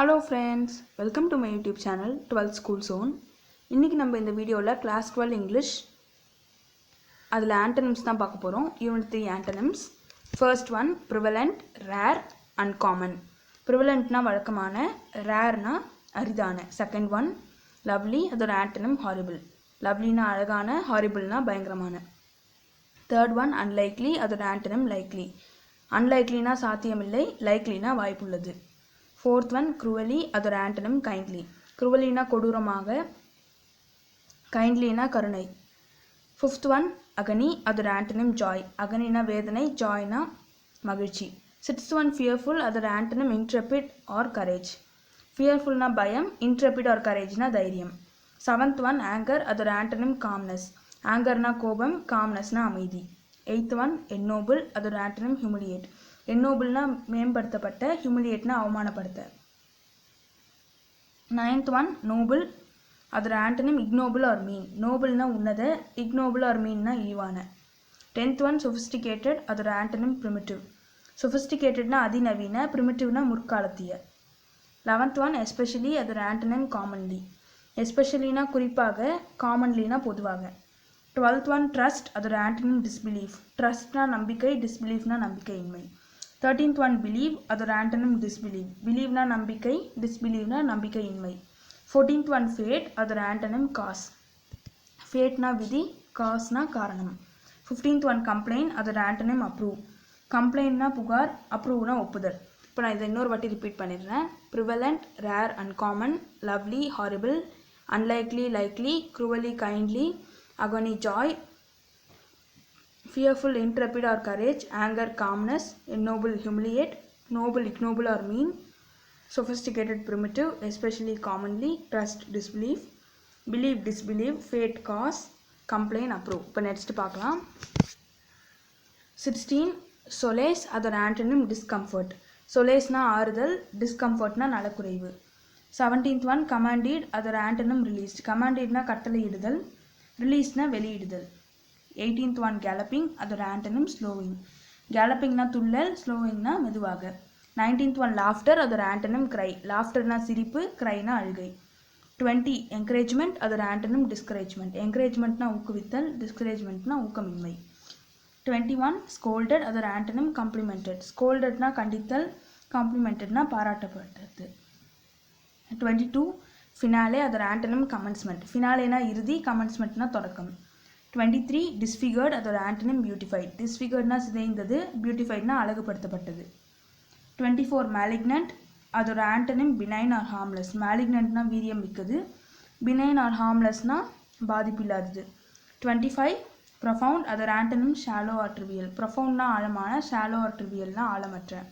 Hello friends, welcome to my YouTube channel 12th School Zone. இன்னைக்கு நம்ம இந்த வீடியோல class 12 English அதுல antonyms தான் பார்க்க போறோம். Unit 3 antonyms. First one prevalent, rare, uncommon. Prevalent னா வழக்கமான, rare னா அரிதான. Second one lovely, அதோட antonym horrible. Lovely னா அழகான, horrible னா பயங்கரமான. Third one unlikely, அதோட antonym likely. Unlikely னா சாத்தியமில்லை, likely னா வாய்ப்புள்ளது. Fourth one cruelly, அதோட antonym kindly. Cruelly னா கொடூரமாக, kindly னா கருணை. Fifth one agony, அதோட antonym joy. Agony னா வேதனை, joy னா மகிழ்ச்சி. Sixth one fearful, அதோட antonym intrepid or courage. Fearful னா பயம், intrepid or courage னா தைரியம். Seventh one anger, அதோட antonym calmness. Anger னா கோபம், calmness னா அமைதி. Eighth one ennoble, அதோட antonym humiliate. Ennobleனா மேம்படுத்தப்பட்ட, humiliateனா அவமானப்படுத்த. Ninth one noble, அதோட antonym ignoble or mean. Nobleனா உன்னத, ignoble or meanனா இழிவான. Tenth one sophisticated, அதோட antonym primitive. Sophisticatedனா அதிநவீன, primitiveனா முற்காலத்திய. 11th one especially, அதோட antonym commonly. Especiallyனா குறிப்பாக, commonlyனா பொதுவாக. 12th one trust, அதோட antonym disbelief. Trustனா நம்பிக்கை, disbeliefனா நம்பிக்கையின்மை. 13th one believe, அதோட antonym disbelief. Believeனா நம்பிக்கை, disbeliefனா நம்பிக்கையின்மை. 14th one fate, அதோட antonym cause. Fateனா விதி, causeனா காரணம். 15th one complain, அதோட antonym approve. Complainனா புகார், approveனா ஒப்புதல். இப்போ நான் இதை இன்னொரு வாட்டி ரிப்பீட் பண்ணிடுறேன். Prevalent, rare, uncommon, lovely, horrible, unlikely, likely, cruelly, kindly, agony, joy, fearful, intrepid or courage, anger, calmness, ennoble, humiliate, noble, ignoble or mean, sophisticated, primitive, especially, commonly, trust, disbelief, believe, disbelieve, fate, cause, complain, approve. இப்போ next பார்க்கலாம். 16 solace, அதோட antonym discomfort. Solaceனா ஆறுதல், discomfortனா நலக்குறைவு. 17th one commanded, அதோட antonym released. Commandedனா கட்டளையிடுதல், releasedனா வெளியிடுதல். 18th one galloping, அதோட antonym slowing. Gallopingனா துள்ளல், slowingனா மெதுவாக. 19th one laughter, அதோட antonym cry. Laughterனா சிரிப்பு, cryனா அழுகை. 20 encouragement, அதோட antonym discouragement. Encouragementனா ஊக்குவித்தல், discouragementனா ஊக்கமின்மை. 21 scolded, அதோட antonym complimented. Scoldedனா கண்டித்தல், complimentedனா பாராட்டப்பட்டது. 22 finale, அதோட antonym commencement. Finaleனா இறுதி, commencementனா தொடக்கம். 23 disfigured, அதோட antonym beautified. Disfiguredனா சிதைந்தது, beautifiedனா அழகுபடுத்தப்பட்டது. 24 malignant, அதோட antonym benign or harmless. Malignantனா வீரியம் மிக்கது, benign or harmlessனா பாதிப்பில்லாதது. 25 profound, அதோட antonym shallow or trivial. Profoundனா ஆழமான, shallow or trivialனா ஆழமற்ற.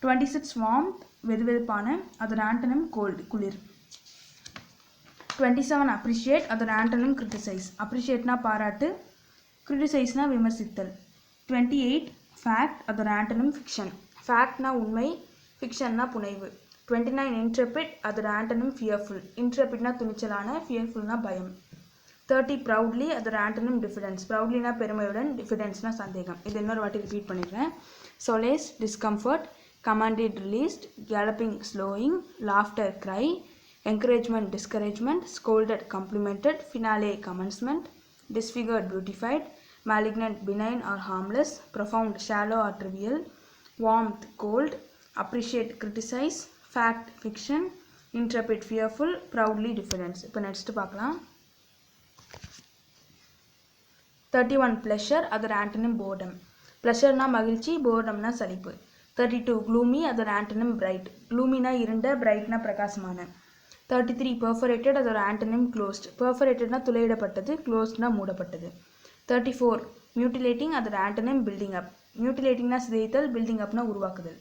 26 warmth, வெதுவெதுப்பான, அதோட antonym cold, குளிர். 27 appreciate, அதோட antonym criticize. Appreciateனா பாராட்டு, criticizeனா விமர்சித்தல். 28 fact, அதோட antonym fiction. Factனா உண்மை, fictionனா புனைவு. 29 intrepid, அதோட antonym fearful. Intrepidனா துணிச்சலான, fearfulனா பயம். 30 proudly, அதோட antonym diffidence. Proudlyனா பெருமையுடன், diffidenceனா சந்தேகம். இது இன்னொரு வாட்டி ரிப்பீட் பண்ணிடுறேன். Solace discomfort, commanded released, galloping slowing, laughter cry, encouragement discouragement, scolded complimented, finale commencement, disfigured beautified, malignant benign or harmless, profound shallow or trivial, warmth cold, appreciate criticize, fact fiction, intrepid fearful, proudly diffidence. இப்போ next பார்க்கலாம். 31 pleasure, அதோட antonym boredom. Pleasureனா மகிழ்ச்சி, boredomனா சலிப்பு. 32 gloomy, அதோட antonym bright. Gloomyனா இருண்ட, brightனா பிரகாசமான. 33 perforated, அதோட antonym closed. Perforatedனா துளையிடப்பட்டது, closedனா மூடப்பட்டது. 34 mutilating, அதோட antonym building up. Mutilatingனா சிதைத்தல், building upனா உருவாக்குதல்.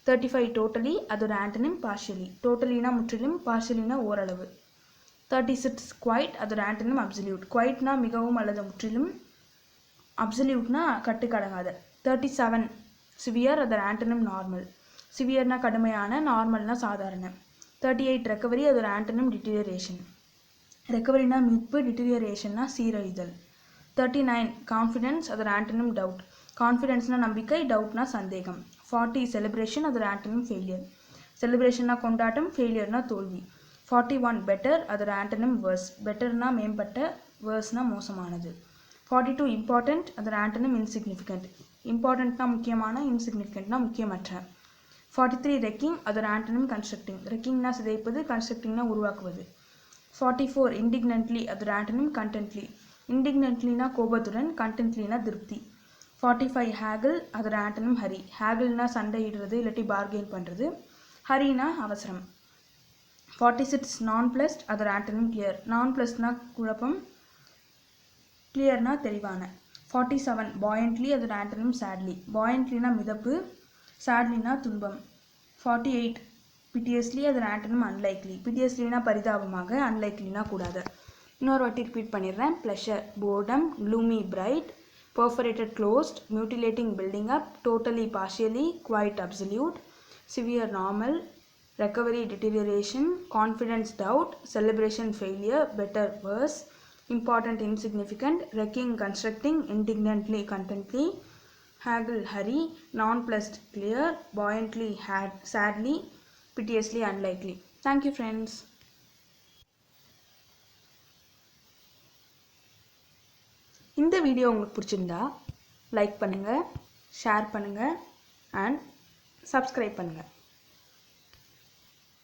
35 totally, அதோட antonym partially. Totallyனா முற்றிலும், partiallyனா ஓரளவு. 36 quite, அதோட antonym absolute. Quiteனா மிகவும் அல்லது முற்றிலும், absoluteனா கட்டுக்கடங்காத. 37 severe, அதோட antonym normal. Severeனா கடுமையான, normalனா சாதாரண. 38 recovery, அதோட antonym deterioration. recoveryனா மீட்பு, deteriorationனா சீரழிதல். 39 confidence, அதோட antonym doubt. confidenceனா நம்பிக்கை, doubtனா சந்தேகம். 40 celebration, அதோட antonym failure. செலிப்ரேஷன்னா கொண்டாட்டம், ஃபெயிலியர்னா தோல்வி. 41 பெட்டர், அதோட ஆண்டனிம் வேர்ஸ். பெட்டர்னா மேம்பட்ட, வேர்ஸ்னா மோசமானது. 42 இம்பார்ட்டண்ட், அதோட ஆண்டனிம் இன்சிக்னிஃபிகண்ட். இம்பார்ட்டண்ட்னா முக்கியமான, இன்சிக்னிஃபிகண்ட்னா முக்கியமற்ற. 43 ரெக்கிங், அதோட ஆண்டனிம் கன்ஸ்ட்ரக்டிங். ரெக்கிங்னா சிதைப்பது, கன்ஸ்ட்ரக்டிங்னா உருவாக்குவது. 44 இண்டிக்னன்ட்லி, அதோட ஆண்டனிம் கண்டென்ட்லி. இண்டிக்னன்ட்லினா கோபத்துடன், கண்டென்ட்லினா திருப்தி. 45 ஹேகிள், அதோட ஆண்டனிம் ஹரி. ஹேகிள்னா சண்டையிடுறது இல்லாட்டி பார்கெயின் பண்ணுறது. ஹரினா அவசரம். 46 நான் பிளஸ்ட், அதோட ஆண்டனிம் கிளியர். நான் பிளஸ்ட்னா குழப்பம், கிளியர்னா தெளிவான. 47 பாயண்ட்லி, அதோட ஆண்டனிம் சேட்லி. பாயண்ட்லினா மிதப்பு, சேட்லினா துன்பம். 48 பிட்டியஸ்லி, அதோட ஆண்டனிம் அன்லைக்லி. பிட்டியஸ்லினா பரிதாபமாக, அன்லைக்லினா கூடாது. இன்னொரு வாட்டி ரிப்பீட் பண்ணிடுறேன். Pleasure boredom, gloomy bright, perforated closed, mutilating building up, totally partially, quite absolute, severe normal, recovery deterioration, confidence doubt, celebration failure, better worse, important insignificant, wrecking constructing, indignantly contently, haggle hurry, nonplussed clear, buoyantly sadly, piteously unlikely. Thank you friends. இந்த video உங்களுக்கு பிடிச்சிருந்தா like பண்ணுங்கள், share பண்ணுங்கள் and subscribe பண்ணுங்கள்.